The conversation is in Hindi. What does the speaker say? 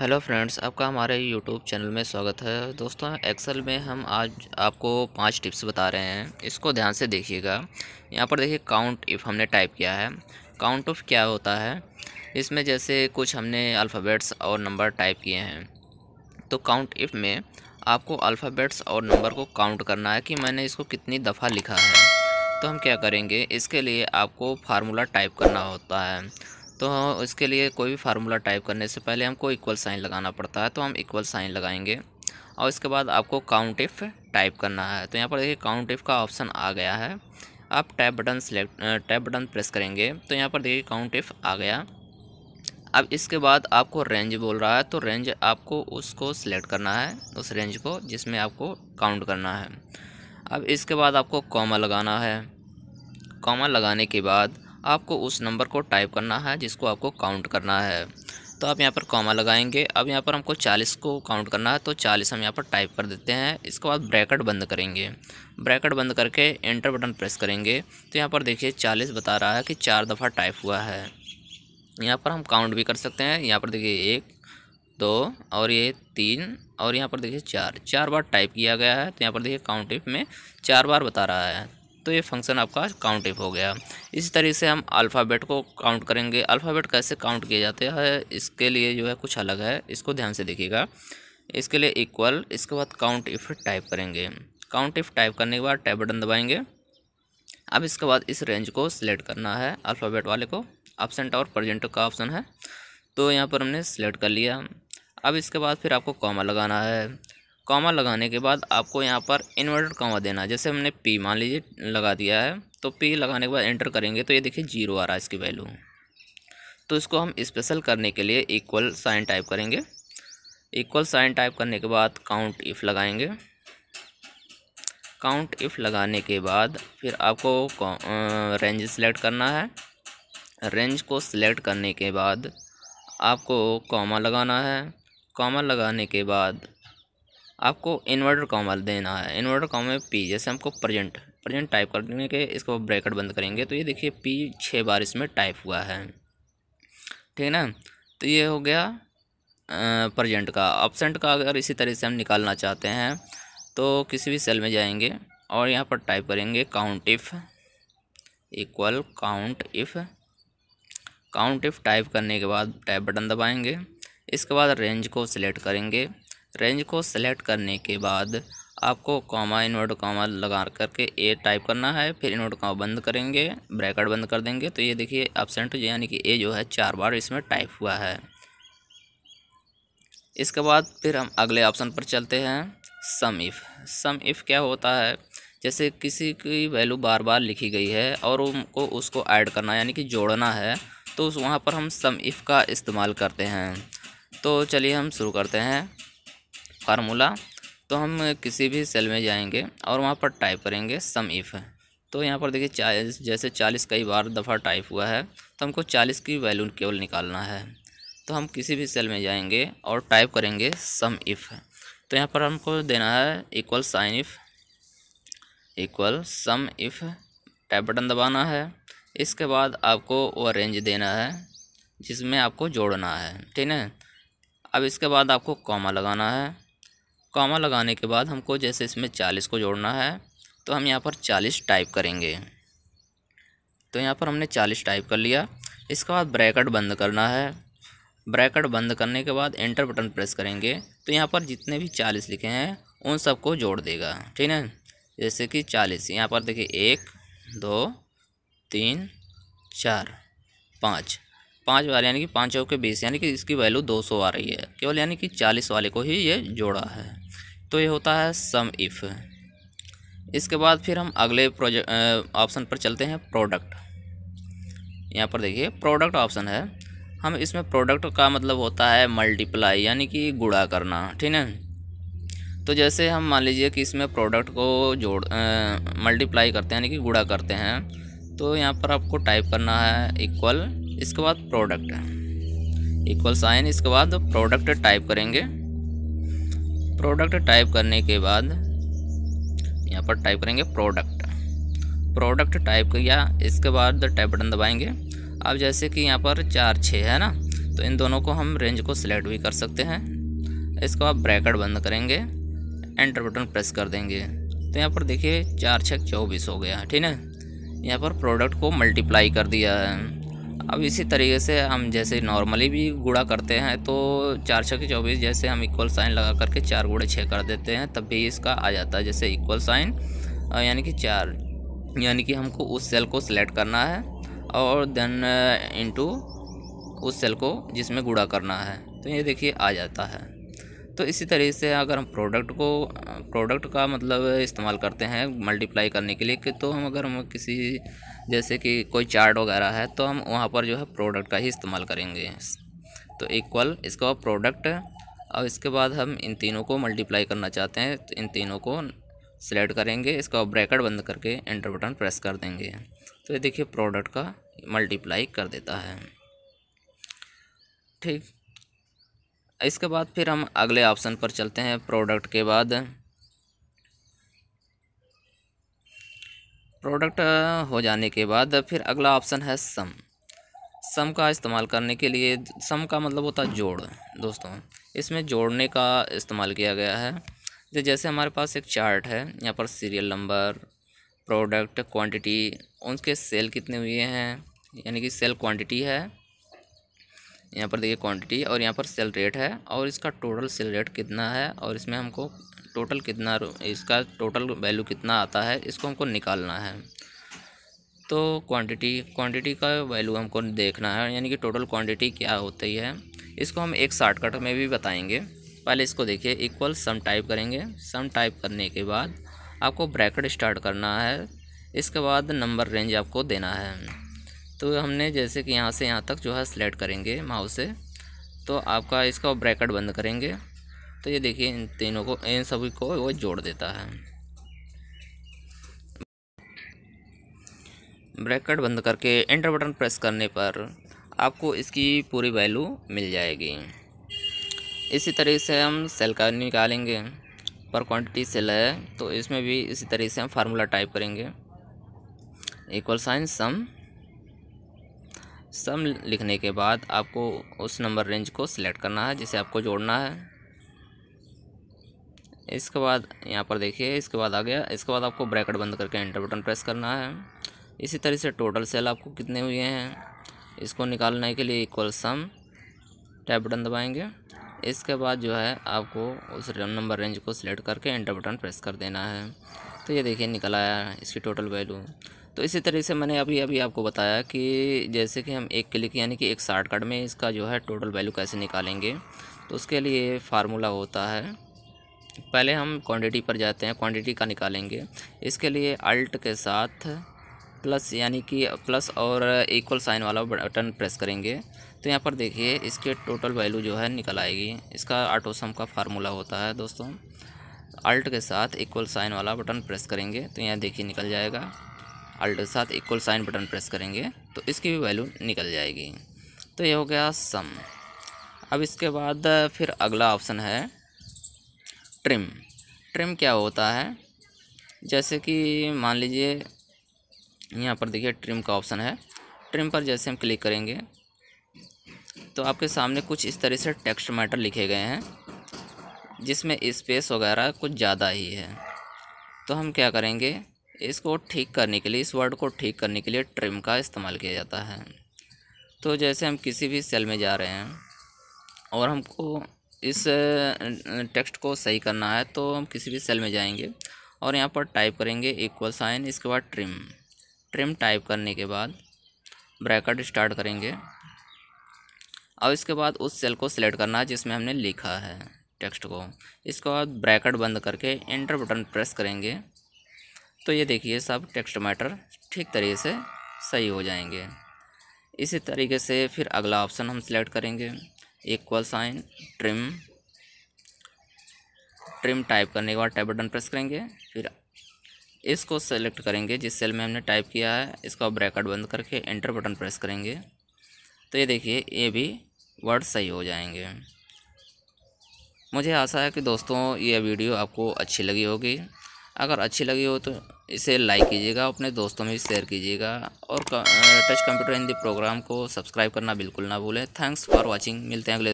हेलो फ्रेंड्स, आपका हमारे यूट्यूब चैनल में स्वागत है। दोस्तों, एक्सेल में हम आज आपको 5 टिप्स बता रहे हैं। इसको ध्यान से देखिएगा। यहाँ पर देखिए काउंट इफ़ हमने टाइप किया है। काउंट इफ़ क्या होता है, इसमें जैसे कुछ हमने अल्फ़ाबेट्स और नंबर टाइप किए हैं, तो काउंट इफ़ में आपको अल्फ़ाबेट्स और नंबर को काउंट करना है कि मैंने इसको कितनी दफ़ा लिखा है। तो हम क्या करेंगे, इसके लिए आपको फार्मूला टाइप करना होता है। तो इसके लिए कोई भी फार्मूला टाइप करने से पहले हमको इक्वल साइन लगाना पड़ता है, तो हम इक्वल साइन लगाएंगे और इसके बाद आपको काउंट इफ़ टाइप करना है। तो यहाँ पर देखिए काउंट इफ़ का ऑप्शन आ गया है। आप टैब बटन प्रेस करेंगे तो यहाँ पर देखिए काउंट इफ़ आ गया। अब इसके बाद आपको रेंज बोल रहा है, तो रेंज आपको उसको सिलेक्ट करना है, उस रेंज को जिसमें आपको काउंट करना है। अब इसके बाद आपको कॉमा लगाना है। कॉमा लगाने के बाद आपको उस नंबर को टाइप करना है जिसको आपको काउंट करना है। तो आप यहाँ पर कॉमा लगाएंगे। अब यहाँ पर हमको 40 को काउंट करना है, तो 40 हम यहाँ पर टाइप कर देते हैं। इसके बाद ब्रैकेट बंद करेंगे। ब्रैकेट बंद करके एंटर बटन प्रेस करेंगे तो यहाँ पर देखिए 40 बता रहा है कि 4 दफ़ा टाइप हुआ है। यहाँ पर हम काउंट भी कर सकते हैं। यहाँ पर देखिए 1 2 और ये 3 और यहाँ पर देखिए 4 बार टाइप किया गया है। तो यहाँ पर देखिए काउंट इफ में 4 बार बता रहा है, तो ये फंक्शन आपका काउंट इफ हो गया। इसी तरीके से हम अल्फ़ाबेट को काउंट करेंगे। अल्फ़ाबेट कैसे काउंट किए जाते हैं, इसके लिए जो है कुछ अलग है, इसको ध्यान से देखिएगा। इसके लिए इक्वल, इसके बाद काउंट इफ टाइप करेंगे। काउंट इफ टाइप करने के बाद टैब बटन दबाएंगे। अब इसके बाद इस रेंज को सिलेक्ट करना है, अल्फ़ाबेट वाले को। एब्सेंट और प्रेजेंट का ऑप्शन है, तो यहाँ पर हमने सेलेक्ट कर लिया। अब इसके बाद फिर आपको कॉमा लगाना है। कॉमा लगाने के बाद आपको यहाँ पर इन्वर्टेड कॉमा देना है। जैसे हमने पी मान लीजिए लगा दिया है, तो पी लगाने के बाद एंटर करेंगे तो ये देखिए 0 आ रहा है इसकी वैल्यू। तो इसको हम स्पेशल करने के लिए इक्वल साइन टाइप करेंगे। इक्वल साइन टाइप करने के बाद काउंट इफ़ लगाएंगे। काउंट इफ़ लगाने के बाद फिर आपको रेंज सेलेक्ट करना है। रेंज को सिलेक्ट करने के बाद आपको कॉमा लगाना है। कॉमा लगाने के बाद आपको इन्वर्टर कॉमा देना है। इन्वर्टर कॉमा में पी, जैसे हमको प्रेजेंट टाइप करने के, इसको ब्रैकेट बंद करेंगे तो ये देखिए पी 6 बार इसमें टाइप हुआ है, ठीक है ना। तो ये हो गया प्रेजेंट का। एब्सेंट का अगर इसी तरह से हम निकालना चाहते हैं तो किसी भी सेल में जाएंगे और यहाँ पर टाइप करेंगे count if equal count if. Count if type करने के बाद टैब बटन दबाएंगे। इसके बाद रेंज को सिलेक्ट करेंगे। रेंज को सिलेक्ट करने के बाद आपको कॉमा इन्वर्ट कॉमा लगा करके ए टाइप करना है। फिर इन्वर्ट कॉमा बंद करेंगे, ब्रैकेट बंद कर देंगे तो ये देखिए एब्सेंट यानी कि ए जो है 4 बार इसमें टाइप हुआ है। इसके बाद फिर हम अगले ऑप्शन पर चलते हैं, सम इफ़। सम इफ़ क्या होता है, जैसे किसी की वैल्यू बार बार लिखी गई है और उनको उसको ऐड करना यानी कि जोड़ना है, तो वहाँ पर हम सम इफ़ का इस्तेमाल करते हैं। तो चलिए हम शुरू करते हैं फार्मूला। तो हम किसी भी सेल में जाएंगे और वहाँ पर टाइप करेंगे सम इफ़। तो यहाँ पर देखिए 40, जैसे 40 कई बार दफ़ा टाइप हुआ है, तो हमको 40 की वैल्यू केवल निकालना है। तो हम किसी भी सेल में जाएंगे और टाइप करेंगे सम इफ़। तो यहाँ पर हमको देना है equal sign if equal sum if. Tab button दबाना है। इसके बाद आपको वो रेंज देना है जिसमें आपको जोड़ना है, ठीक है। अब इसके बाद आपको कॉमा लगाना है। कॉमा लगाने के बाद हमको जैसे इसमें 40 को जोड़ना है, तो हम यहाँ पर 40 टाइप करेंगे। तो यहाँ पर हमने 40 टाइप कर लिया। इसके बाद ब्रैकेट बंद करना है। ब्रैकेट बंद करने के बाद एंटर बटन प्रेस करेंगे तो यहाँ पर जितने भी 40 लिखे हैं उन सबको जोड़ देगा, ठीक है। जैसे कि 40 यहाँ पर देखिए 1 2 3 4 5 वाले यानी कि 5 के 20 यानी कि इसकी वैल्यू 200 आ रही है केवल, यानी कि 40 वाले को ही ये जोड़ा है। तो ये होता है सम इफ़। इसके बाद फिर हम अगले ऑप्शन पर चलते हैं, प्रोडक्ट। यहाँ पर देखिए प्रोडक्ट ऑप्शन है। हम इसमें प्रोडक्ट का मतलब होता है मल्टीप्लाई यानी कि गुणा करना, ठीक है। तो जैसे हम मान लीजिए कि इसमें प्रोडक्ट को मल्टीप्लाई करते हैं यानी कि गुणा करते हैं, तो यहाँ पर आपको टाइप करना है इक्वल, इसके बाद प्रोडक्ट इक्वल साइन, इसके बाद प्रोडक्ट टाइप करेंगे। प्रोडक्ट टाइप करने के बाद यहाँ पर टाइप करेंगे प्रोडक्ट टाइप किया। इसके बाद टैब बटन दबाएंगे। अब जैसे कि यहाँ पर 4 6 है ना, तो इन दोनों को हम रेंज को सिलेक्ट भी कर सकते हैं। इसको आप ब्रैकेट बंद करेंगे, एंटर बटन प्रेस कर देंगे, तो यहाँ पर देखिए 4 छक 24 हो गया, ठीक है। यहाँ पर प्रोडक्ट को मल्टीप्लाई कर दिया है। अब इसी तरीके से हम जैसे नॉर्मली भी गुणा करते हैं तो 4 छक 24, जैसे हम इक्वल साइन लगा करके 4 गुणे 6 कर देते हैं, तब भी इसका आ जाता है जैसे इक्वल साइन यानी कि 4, यानी कि हमको उस सेल को सिलेक्ट करना है और देन इनटू उस सेल को जिसमें गुणा करना है, तो ये देखिए आ जाता है। तो इसी तरीके से अगर हम प्रोडक्ट का मतलब इस्तेमाल करते हैं मल्टीप्लाई करने के लिए कि तो हम किसी जैसे कि कोई चार्ट वगैरह है तो हम वहाँ पर जो है प्रोडक्ट का ही इस्तेमाल करेंगे। तो इक्वल, इसका प्रोडक्ट, और इसके बाद हम इन तीनों को मल्टीप्लाई करना चाहते हैं तो इन तीनों को सिलेक्ट करेंगे, इसका ब्रैकेट बंद करके एंटर बटन प्रेस कर देंगे, तो ये देखिए प्रोडक्ट का मल्टीप्लाई कर देता है, ठीक। इसके बाद फिर हम अगले ऑप्शन पर चलते हैं। प्रोडक्ट के बाद प्रोडक्ट हो जाने के बाद फिर अगला ऑप्शन है सम। सम का इस्तेमाल करने के लिए, सम का मतलब होता है जोड़ दोस्तों, इसमें जोड़ने का इस्तेमाल किया गया है। तो जैसे हमारे पास एक चार्ट है, यहाँ पर सीरियल नंबर, प्रोडक्ट, क्वांटिटी, उनके सेल कितने हुए हैं, यानी कि सेल क्वांटिटी है, यहाँ पर देखिए क्वांटिटी, और यहाँ पर सेल रेट है, और इसका टोटल सेल रेट कितना है, और इसमें हमको टोटल कितना, इसका टोटल वैल्यू कितना आता है, इसको हमको निकालना है। तो क्वांटिटी का वैल्यू हमको देखना है, यानी कि टोटल क्वांटिटी क्या होती है, इसको हम एक शॉर्टकट में भी बताएंगे। पहले इसको देखिए, इक्वल सम टाइप करेंगे। सम टाइप करने के बाद आपको ब्रैकेट स्टार्ट करना है, इसके बाद नंबर रेंज आपको देना है। तो हमने जैसे कि यहाँ से यहाँ तक जो है सिलेक्ट करेंगे माउस से, तो आपका इसका ब्रैकेट बंद करेंगे, तो ये देखिए इन तीनों को, इन सभी को वो जोड़ देता है। ब्रैकेट बंद करके एंटर बटन प्रेस करने पर आपको इसकी पूरी वैल्यू मिल जाएगी। इसी तरीके से हम सेल का निकालेंगे। पर क्वांटिटी सेल है तो इसमें भी इसी तरीके से हम फार्मूला टाइप करेंगे, इक्वल साइन सम लिखने के बाद आपको उस नंबर रेंज को सिलेक्ट करना है जिसे आपको जोड़ना है। इसके बाद यहाँ पर देखिए, इसके बाद आ गया, इसके बाद आपको ब्रैकेट बंद करके एंटर बटन प्रेस करना है। इसी तरह से टोटल सेल आपको कितने हुए हैं, इसको निकालने के लिए इक्वल सम टैब बटन दबाएंगे। इसके बाद जो है आपको उस नंबर रेंज को सिलेक्ट करके एंटर बटन प्रेस कर देना है, तो ये देखिए निकल आया इसकी टोटल वैल्यू। तो इसी तरीके से मैंने अभी आपको बताया कि जैसे कि हम एक क्लिक यानी कि एक शॉर्टकट में इसका जो है टोटल वैल्यू कैसे निकालेंगे। तो उसके लिए फार्मूला होता है, पहले हम क्वांटिटी पर जाते हैं, क्वांटिटी का निकालेंगे। इसके लिए अल्ट के साथ प्लस यानी कि प्लस और इक्वल साइन वाला बटन प्रेस करेंगे, तो यहाँ पर देखिए इसके टोटल वैल्यू जो है निकल आएगी। इसका ऑटो सम का फार्मूला होता है दोस्तों, अल्ट के साथ इक्वल साइन वाला बटन प्रेस करेंगे तो यहाँ देखिए निकल जाएगा। अल्ट के साथ इक्वल साइन बटन प्रेस करेंगे तो इसकी भी वैल्यू निकल जाएगी। तो ये हो गया सम। अब इसके बाद फिर अगला ऑप्शन है ट्रिम। ट्रिम क्या होता है, जैसे कि मान लीजिए यहाँ पर देखिए ट्रिम का ऑप्शन है। ट्रिम पर जैसे हम क्लिक करेंगे तो आपके सामने कुछ इस तरह से टेक्स्ट मैटर लिखे गए हैं जिसमें स्पेस वगैरह कुछ ज़्यादा ही है। तो हम क्या करेंगे, इसको ठीक करने के लिए, इस वर्ड को ठीक करने के लिए ट्रिम का इस्तेमाल किया जाता है। तो जैसे हम किसी भी सेल में जा रहे हैं और हमको इस टेक्स्ट को सही करना है, तो हम किसी भी सेल में जाएंगे और यहाँ पर टाइप करेंगे इक्वल साइन, इसके बाद ट्रिम टाइप करने के बाद ब्रैकेट स्टार्ट करेंगे और इसके बाद उस सेल को सिलेक्ट करना है जिसमें हमने लिखा है टेक्स्ट को। इसके बाद ब्रैकेट बंद करके एंटर बटन प्रेस करेंगे तो ये देखिए सब टेक्स्ट मैटर ठीक तरीके से सही हो जाएंगे। इसी तरीके से फिर अगला ऑप्शन हम सिलेक्ट करेंगे, इक्वल साइन ट्रिम टाइप करने के बाद टैब बटन प्रेस करेंगे, फिर इसको सेलेक्ट करेंगे जिस सेल में हमने टाइप किया है, इसका ब्रैकेट बंद करके एंटर बटन प्रेस करेंगे तो ये देखिए ये भी वर्ड सही हो जाएंगे। मुझे आशा है कि दोस्तों ये वीडियो आपको अच्छी लगी होगी। अगर अच्छी लगी हो तो इसे लाइक कीजिएगा, अपने दोस्तों में भी शेयर कीजिएगा और टच कंप्यूटर हिंदी प्रोग्राम को सब्सक्राइब करना बिल्कुल ना भूलें। Thanks for watching. मिलते हैं अगले